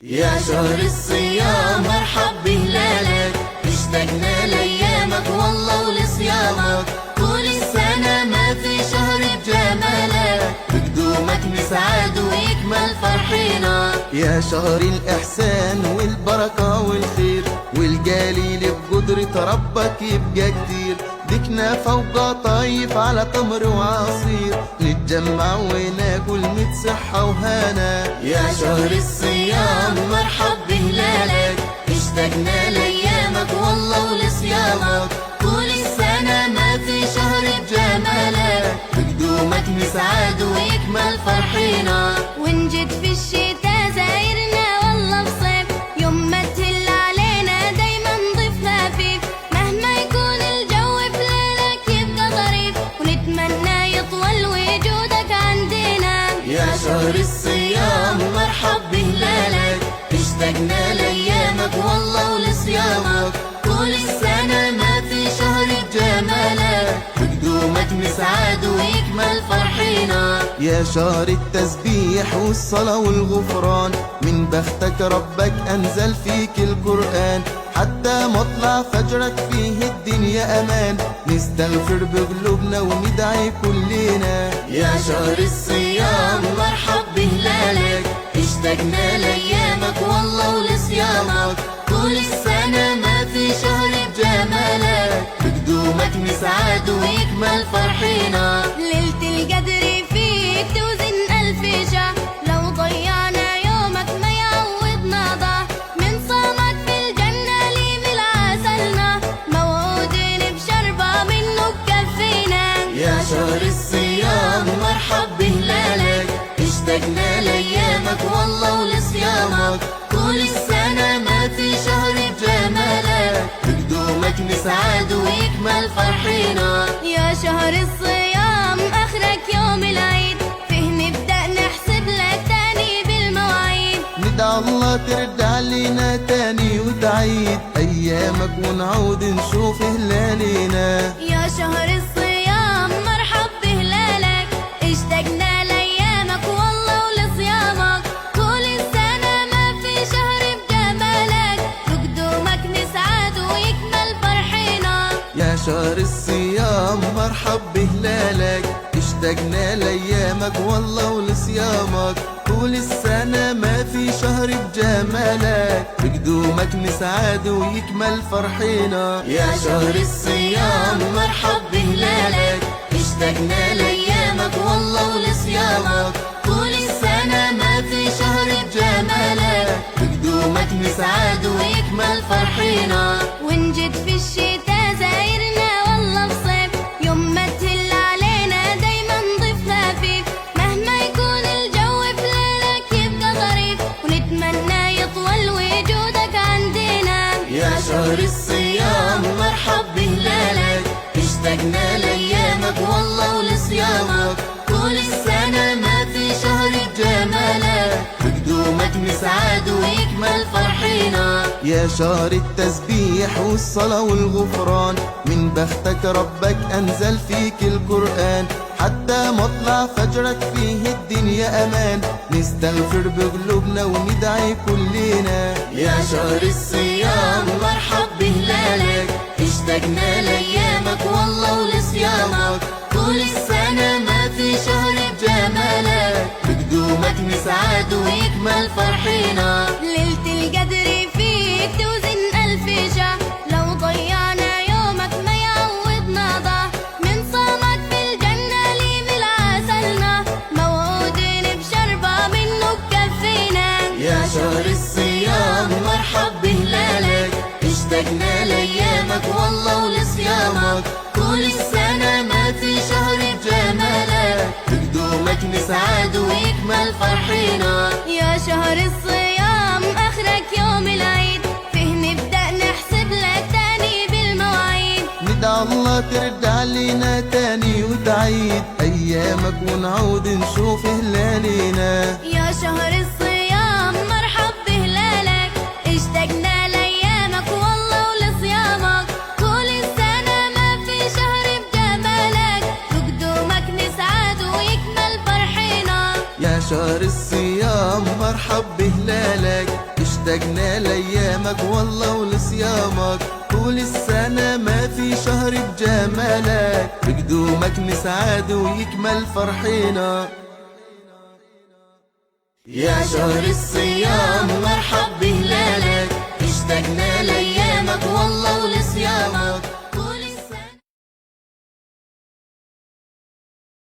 يا شهر الصيام مرحب بهلالك، اشتقنا لأيامك والله ولصيامك، طول السنة ما في شهر بجمالك، بقدومك نسعد ويكمل فرحنا. يا شهر الإحسان والبركة والخير، والجليل بقدرة ربك يبقى كتير، ديكنا فوق طايف على تمر وعصير، نتجمع وناكل متصحة وهنا. يا شهر الصيام مرحب بهلالك، اشتقنا لأيامك والله ولصيامك، طول السنة ما في شهر بجمالك، بقدومك نسعد ويكمل فرحنا. ونجد في الشتاء زايرنا والله بصيف، يوم ما تهل علينا دايما ضيفنا فيك، مهما يكون الجو في ليلك يبقى ظريف، ونتمنى يطول وجودك عندنا. يا شهر الصيام مرحب بهلالك، اشتقنا لأيامك والله ولصيامك، طول السنة ما في شهر بجمالك، بقدومك نسعد ويكمل فرحنا. يا شهر التسبيح والصلاة والغفران، من بختك ربك أنزل فيك القرآن، حتى مطلع فجرك فيه الدنيا أمان، نستغفر بقلوبنا وندعي كلنا. يا شهر الصيام مرحب بهلالك، اشتقنا لأيامك والله ولصيامك، طول السنة ما في شهر بجمالك، بقدومك نسعد ويكمل فرحنا. ليلة القدر فيك توزن ألف شهر، لو ضيعنا يومك ما يعوضنا ضه، من صامك في الجنة لي بالعسلنا، موعودين بشربة منه بكفينا. يا شهر الصيام مرحب بهلالك، اشتقنا لأيامك والله ولصيامك، طول السنة ما في شهر بجمالك، بقدومك نسعد ويكمل فرحنا. يا شهر الصيام آخرك يوم العيد، فيه نبدأ نحسب لك تاني بالمواعيد، ندعى الله ترجع لينا تاني وتعيد أيامك ونعود نشوف هلالنا. يا شهر الصيام مرحب بهلالك، اشتقنا لأيامك والله ولصيامك، طول السنة ما في شهر بجمالك، بقدومك نسعد ويكمل فرحنا. يا شهر الصيام مرحب بهلالك، اشتقنا لأيامك والله ولصيامك، طول السنة ما في شهر بجمالك، بقدومك نسعد ويكمل فرحنا. يا شهر الصيام مرحب بهلالك، اشتقنا لأيامك والله ولصيامك، طول السنة ما في شهر بجمالك، بقدومك نسعد ويكمل فرحنا. ونجد في الشتاء زايرنا والله بصيف، يوم ما تهل علينا دايما ضيفنا فيك، مهما يكون الجو في ليلك يبقى ظريف، ونتمنى يطول وجودك عندنا. يا شهر الصيام مرحب بهلالك، اشتقنا لأيامك والله ولصيامك، طول السنة ما في شهر بجمالك، بقدومك نسعد ويكمل فرحنا. يا شهر التسبيح والصلاة والغفران، من بختك ربك أنزل فيك القرآن، حتى مطلع فجرك فيه الدنيا أمان، نستغفر بقلوبنا وندعي كلنا. يا شهر الصيام مرحب بهلالك، اشتقنا لأيامك والله ولصيامك، طول السنة ما في شهر بجمالك، بقدومك نسعد ويكمل فرحنا. ليلة القدر فيك توزن ألف شهر، لو ضيعنا يومك ما يعوضنا ضه، من صامك في الجنة لي بالعسلنا، موعودين بشربة منه بكفينا. يا شهر الصيام مرحب بهلالك، اشتقنا لأيامك والله ولصيامك، طول السنة ما في شهر بجمالك، بقدومك نسعد ويكمل فرحنا. يا شهر الصيام آخرك يوم العيد، فيه نبدأ نحسب لك تاني بالمواعيد، ندعى الله ترجع لينا تاني وتعيد أيامك ونعود نشوف هلالنا. يا شهر الصيام مرحب بهلالك، اشتقنا لأيامك والله ولصيامك، طول السنة ما في شهر بجمالك، بقدومك نسعد ويكمل فرحنا. يا شهر الصيام مرحب بهلالك، اشتقنا لأيامك والله ولصيامك، طول السنة ما في شهر بجمالك، بقدومك نسعد ويكمل فرحنا. يا شهر الصيام مرحبا